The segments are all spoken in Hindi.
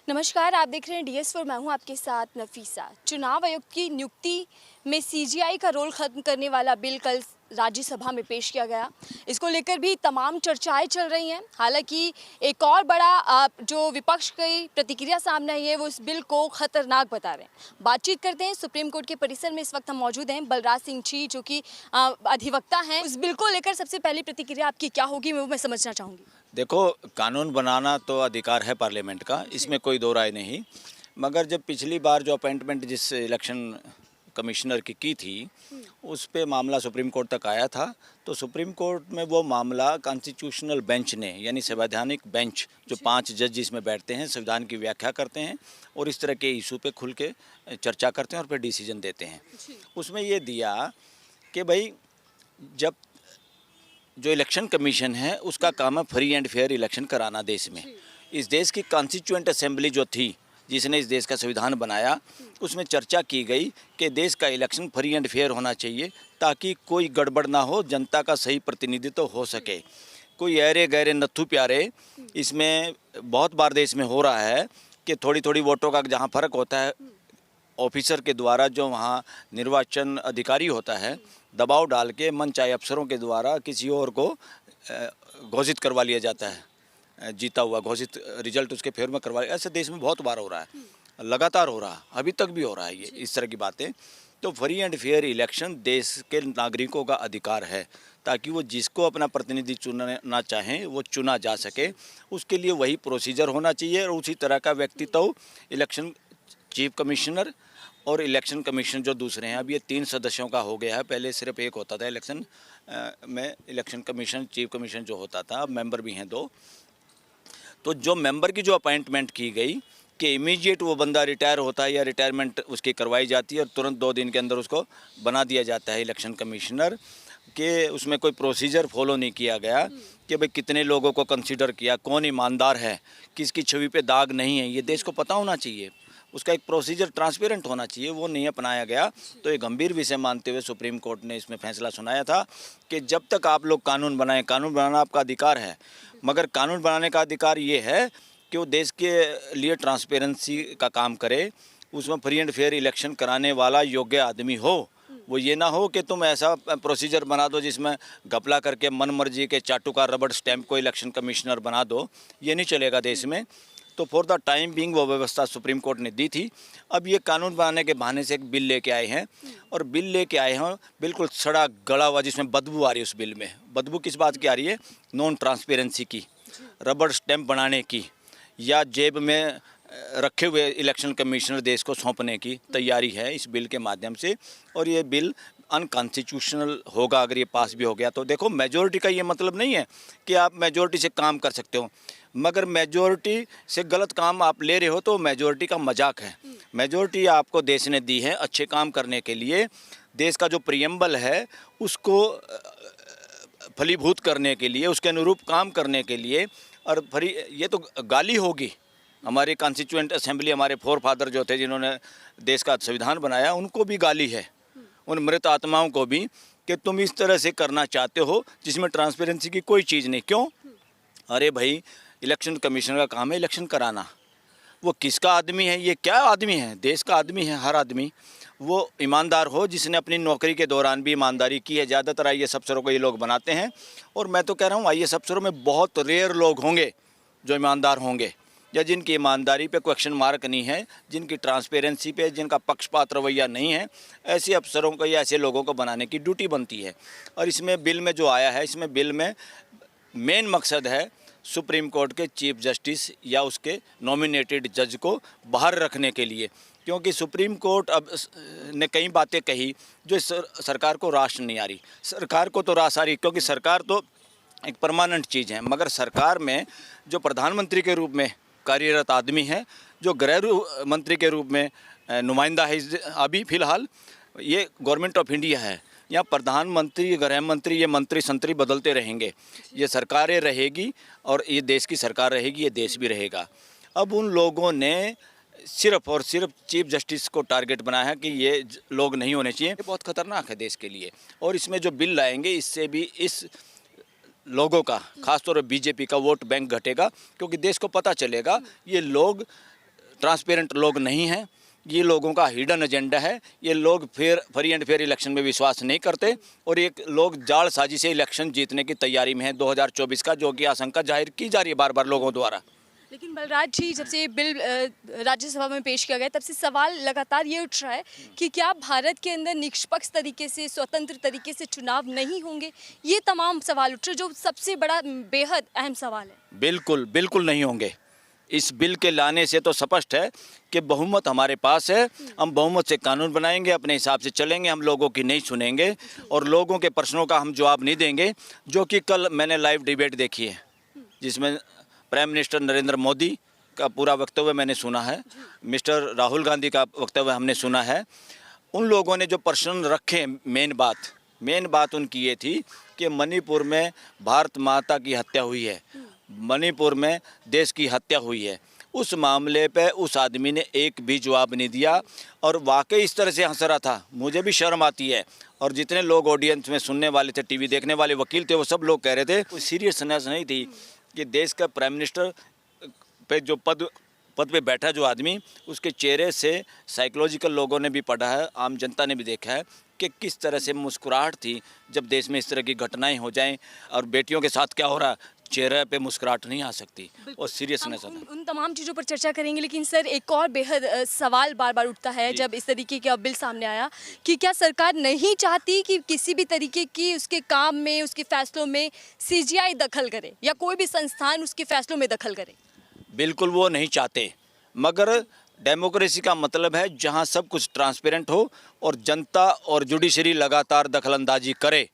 नमस्कार, आप देख रहे हैं DS4। मैं हूं आपके साथ नफीसा। चुनाव आयुक्त की नियुक्ति में CGI का रोल खत्म करने वाला बिल कल राज्यसभा में पेश किया गया। इसको लेकर भी तमाम चर्चाएं चल रही हैं। हालांकि एक और बड़ा जो विपक्ष की प्रतिक्रिया सामने आई है वो इस बिल को खतरनाक बता रहे हैं। बातचीत करते हैं। सुप्रीम कोर्ट के परिसर में इस वक्त हम मौजूद हैं। बलराज सिंह जी जो कि अधिवक्ता हैं, उस बिल को लेकर सबसे पहली प्रतिक्रिया आपकी क्या होगी वो मैं समझना चाहूँगी। देखो, कानून बनाना तो अधिकार है पार्लियामेंट का, इसमें कोई दो राय नहीं। मगर जब पिछली बार जो अपॉइंटमेंट जिस इलेक्शन कमिश्नर की थी, उस पे मामला सुप्रीम कोर्ट तक आया था, तो सुप्रीम कोर्ट में वो मामला कॉन्स्टिट्यूशनल बेंच ने, यानी संवैधानिक बेंच, जो 5 जज इसमें बैठते हैं, संविधान की व्याख्या करते हैं और इस तरह के इशू पे खुल के चर्चा करते हैं और फिर डिसीजन देते हैं। उसमें ये दिया कि भाई, जब जो इलेक्शन कमीशन है उसका काम है फ्री एंड फेयर इलेक्शन कराना देश में। इस देश की कॉन्स्टिट्यूएंट असेंबली जो थी, जिसने इस देश का संविधान बनाया, उसमें चर्चा की गई कि देश का इलेक्शन फ्री एंड फेयर होना चाहिए ताकि कोई गड़बड़ ना हो, जनता का सही प्रतिनिधित्व हो सके। कोई ऐरे गहरे नत्थू प्यारे इसमें बहुत बार देश में हो रहा है कि थोड़ी थोड़ी वोटों का जहाँ फ़र्क होता है, ऑफिसर के द्वारा जो वहाँ निर्वाचन अधिकारी होता है, दबाव डाल के मनचाहे अफसरों के द्वारा किसी और को घोषित करवा लिया जाता है, जीता हुआ घोषित रिजल्ट उसके फेवर में करवा। ऐसे देश में बहुत बार हो रहा है, लगातार हो रहा है, अभी तक भी हो रहा है ये इस तरह की बातें। तो फ्री एंड फेयर इलेक्शन देश के नागरिकों का अधिकार है ताकि वो जिसको अपना प्रतिनिधि चुनना चाहें वो चुना जा सके। उसके लिए वही प्रोसीजर होना चाहिए और उसी तरह का व्यक्तित्व इलेक्शन चीफ कमिश्नर और इलेक्शन कमीशन जो दूसरे हैं, अब ये 3 सदस्यों का हो गया है। पहले सिर्फ एक होता था इलेक्शन में, इलेक्शन कमीशन चीफ कमीशन जो होता था, अब मेंबर भी हैं 2। तो जो मेंबर की जो अपॉइंटमेंट की गई कि इमीडिएट वो बंदा रिटायर होता है या रिटायरमेंट उसकी करवाई जाती है और तुरंत 2 दिन के अंदर उसको बना दिया जाता है इलेक्शन कमिश्नर, कि उसमें कोई प्रोसीजर फॉलो नहीं किया गया कि भाई कितने लोगों को कंसीडर किया, कौन ईमानदार है, किसकी छवि पे दाग नहीं है, ये देश को पता होना चाहिए। उसका एक प्रोसीजर ट्रांसपेरेंट होना चाहिए, वो नहीं अपनाया गया। तो ये गंभीर विषय मानते हुए सुप्रीम कोर्ट ने इसमें फैसला सुनाया था कि जब तक आप लोग कानून बनाएं, कानून बनाना आपका अधिकार है, मगर कानून बनाने का अधिकार ये है कि वो देश के लिए ट्रांसपेरेंसी का काम करे, उसमें फ्री एंड फेयर इलेक्शन कराने वाला योग्य आदमी हो। वो ये ना हो कि तुम ऐसा प्रोसीजर बना दो जिसमें घपला करके मन मर्जी के चाटुकार रबड़ स्टैंप को इलेक्शन कमिश्नर बना दो, ये नहीं चलेगा देश में। तो फॉर द टाइम बिंग वो व्यवस्था सुप्रीम कोर्ट ने दी थी। अब ये कानून बनाने के बहाने से एक बिल लेके आए हैं और बिल लेके आए हैं बिल्कुल सड़ा गला हुआ, जिसमें बदबू आ रही है। उस बिल में बदबू किस बात की आ रही है? नॉन ट्रांसपेरेंसी की, रबड़ स्टैंप बनाने की, या जेब में रखे हुए इलेक्शन कमिश्नर देश को सौंपने की तैयारी है इस बिल के माध्यम से। और ये बिल अनकॉन्स्टिट्यूशनल होगा अगर ये पास भी हो गया तो। देखो, मेजॉरिटी का ये मतलब नहीं है कि आप मेजॉरिटी से काम कर सकते हो, मगर मेजॉरिटी से गलत काम आप ले रहे हो तो मेजॉरिटी का मजाक है। मेजॉरिटी आपको देश ने दी है अच्छे काम करने के लिए, देश का जो प्रियम्बल है उसको फलीभूत करने के लिए, उसके अनुरूप काम करने के लिए। और ये तो गाली होगी हमारे कॉन्स्टिट्यूएंट असेंबली, हमारे फोर फादर जो थे जिन्होंने देश का संविधान बनाया, उनको भी गाली है, उन मृत आत्माओं को भी, कि तुम इस तरह से करना चाहते हो जिसमें ट्रांसपेरेंसी की कोई चीज़ नहीं। क्यों? अरे भाई, इलेक्शन कमीशन का काम है इलेक्शन कराना। वो किसका आदमी है? ये क्या आदमी है? देश का आदमी है। हर आदमी वो ईमानदार हो, जिसने अपनी नौकरी के दौरान भी ईमानदारी की है। ज़्यादातर IAS अफसरों को ये लोग बनाते हैं, और मैं तो कह रहा हूँ IAS अफसरों में बहुत रेयर लोग होंगे जो ईमानदार होंगे, या जिनकी ईमानदारी पे क्वेश्चन मार्क नहीं है, जिनकी ट्रांसपेरेंसी पे, जिनका पक्षपात रवैया नहीं है। ऐसे अफसरों को या ऐसे लोगों को बनाने की ड्यूटी बनती है। और इसमें बिल में जो आया है, इसमें बिल में मेन मकसद है सुप्रीम कोर्ट के चीफ जस्टिस या उसके नॉमिनेटेड जज को बाहर रखने के लिए। क्योंकि सुप्रीम कोर्ट अब ने कई बातें कही जो सरकार को रास नहीं आ रही। सरकार को तो रास आ रही, क्योंकि सरकार तो एक परमानेंट चीज़ है, मगर सरकार में जो प्रधानमंत्री के रूप में कार्यरत आदमी है, जो गृह मंत्री के रूप में नुमाइंदा है अभी फ़िलहाल, ये गवर्नमेंट ऑफ इंडिया है। यहाँ प्रधानमंत्री, गृह मंत्री, ये मंत्री संतरी बदलते रहेंगे। ये सरकारें रहेगी और ये देश की सरकार रहेगी, ये देश भी रहेगा। अब उन लोगों ने सिर्फ और सिर्फ चीफ जस्टिस को टारगेट बनाया है कि ये लोग नहीं होने चाहिए। ये बहुत खतरनाक है देश के लिए। और इसमें जो बिल लाएंगे, इससे भी इस लोगों का, खासतौर पर बीजेपी का वोट बैंक घटेगा, क्योंकि देश को पता चलेगा ये लोग ट्रांसपेरेंट लोग नहीं हैं। ये लोगों का हिडन एजेंडा है। ये लोग फिर फ्री एंड फेयर इलेक्शन में विश्वास नहीं करते और ये लोग जालसाजी से इलेक्शन जीतने की तैयारी में है 2024 का, जो कि आशंका जाहिर की जा रही है बार बार लोगों द्वारा। लेकिन बलराज जी, जब से ये बिल राज्यसभा में पेश किया गया तब से सवाल लगातार ये उठ रहा है कि क्या भारत के अंदर निष्पक्ष तरीके से, स्वतंत्र तरीके से चुनाव नहीं होंगे? ये तमाम सवाल उठ रहे हैं, जो सबसे बड़ा बेहद अहम सवाल है। बिल्कुल बिल्कुल नहीं होंगे। इस बिल के लाने से तो स्पष्ट है कि बहुमत हमारे पास है। हम बहुमत से कानून बनाएंगे, अपने हिसाब से चलेंगे, हम लोगों की नहीं सुनेंगे और लोगों के प्रश्नों का हम जवाब नहीं देंगे। जो कि कल मैंने लाइव डिबेट देखी है जिसमें प्राइम मिनिस्टर नरेंद्र मोदी का पूरा वक्तव्य मैंने सुना है, मिस्टर राहुल गांधी का वक्तव्य हमने सुना है। उन लोगों ने जो प्रश्न रखे, मेन बात उनकी ये थी कि मणिपुर में भारत माता की हत्या हुई है, मणिपुर में देश की हत्या हुई है। उस मामले पे उस आदमी ने एक भी जवाब नहीं दिया और वाकई इस तरह से हंस रहा था, मुझे भी शर्म आती है। और जितने लोग ऑडियंस में सुनने वाले थे, टीवी देखने वाले वकील थे, वो सब लोग कह रहे थे कोई सीरियसनेस नहीं थी कि देश का प्राइम मिनिस्टर पे जो पद पे बैठा जो आदमी, उसके चेहरे से साइकोलॉजिकल लोगों ने भी पढ़ा है, आम जनता ने भी देखा है कि किस तरह से मुस्कुराहट थी जब देश में इस तरह की घटनाएं हो जाएं। और बेटियों के साथ क्या हो रहा, चेहरे पे मुस्कुराहट नहीं आ सकती और सीरियसनेस हम आता। उन तमाम चीज़ों पर चर्चा करेंगे, लेकिन सर एक और बेहद सवाल बार बार उठता है जब इस तरीके का बिल सामने आया कि क्या सरकार नहीं चाहती कि किसी भी तरीके की उसके काम में, उसके फैसलों में सीजीआई दखल करे या कोई भी संस्थान उसके फैसलों में दखल करे? बिल्कुल वो नहीं चाहते, मगर डेमोक्रेसी का मतलब है जहां सब कुछ ट्रांसपेरेंट हो और जनता और जुडिशरी लगातार दखलंदाजी करे।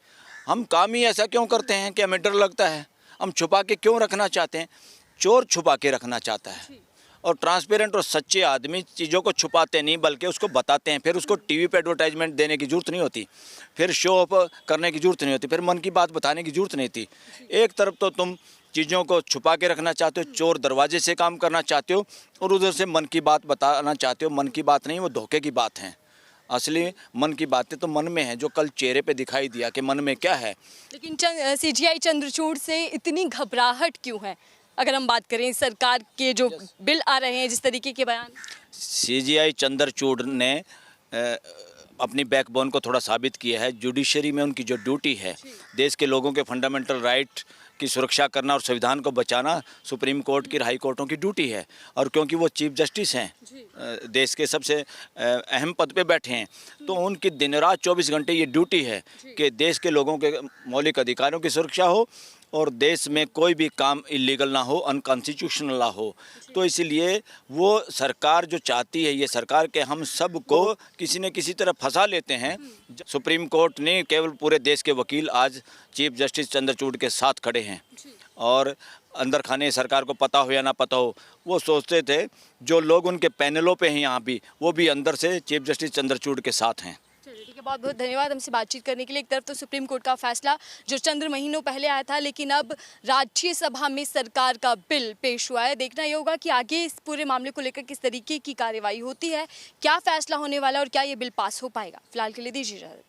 हम काम ही ऐसा क्यों करते हैं कि हमें डर लगता है? हम छुपा के क्यों रखना चाहते हैं? चोर छुपा के रखना चाहता है और ट्रांसपेरेंट और सच्चे आदमी चीज़ों को छुपाते नहीं बल्कि उसको बताते हैं। फिर उसको टीवी पे एडवर्टाइजमेंट देने की ज़रूरत नहीं होती, फिर शो ऑफ करने की ज़रूरत नहीं होती, फिर मन की बात बताने की ज़रूरत नहीं थी। एक तरफ तो तुम चीज़ों को छुपा के रखना चाहते हो, चोर दरवाजे से काम करना चाहते हो, और उधर से मन की बात बताना चाहते हो। मन की बात नहीं, वो धोखे की बात है। असली मन की बातें तो मन में है, जो कल चेहरे पे दिखाई दिया कि मन में क्या है। लेकिन सीजीआई चंद्रचूड़ से इतनी घबराहट क्यों है? अगर हम बात करें सरकार के जो बिल आ रहे हैं, जिस तरीके के बयान। सीजीआई चंद्रचूड़ ने अपनी बैकबोन को थोड़ा साबित किया है। जुडिशरी में उनकी जो ड्यूटी है, देश के लोगों के फंडामेंटल राइट की सुरक्षा करना और संविधान को बचाना सुप्रीम कोर्ट की, हाई कोर्टों की ड्यूटी है। और क्योंकि वो चीफ जस्टिस हैं, देश के सबसे अहम पद पे बैठे हैं, तो उनकी दिन रात 24 घंटे ये ड्यूटी है कि देश के लोगों के मौलिक अधिकारों की सुरक्षा हो और देश में कोई भी काम इलीगल ना हो, अनकॉन्स्टिट्यूशनल ना हो। तो इसलिए वो सरकार जो चाहती है, ये सरकार के हम सब को किसी न किसी तरह फंसा लेते हैं। सुप्रीम कोर्ट ने केवल पूरे देश के वकील आज चीफ जस्टिस चंद्रचूड़ के साथ खड़े हैं और अंदर खाने सरकार को पता हो या ना पता हो, वो सोचते थे जो लोग उनके पैनलों पे हैं यहाँ भी, वो भी अंदर से चीफ जस्टिस चंद्रचूड़ के साथ हैं। ठीक है, बहुत बहुत धन्यवाद हमसे बातचीत करने के लिए। एक तरफ तो सुप्रीम कोर्ट का फैसला जो चंद महीनों पहले आया था, लेकिन अब राज्यसभा में सरकार का बिल पेश हुआ है। देखना ये होगा कि आगे इस पूरे मामले को लेकर किस तरीके की कार्रवाई होती है, क्या फैसला होने वाला है और क्या ये बिल पास हो पाएगा। फिलहाल के लिए दीजिए इजाजत।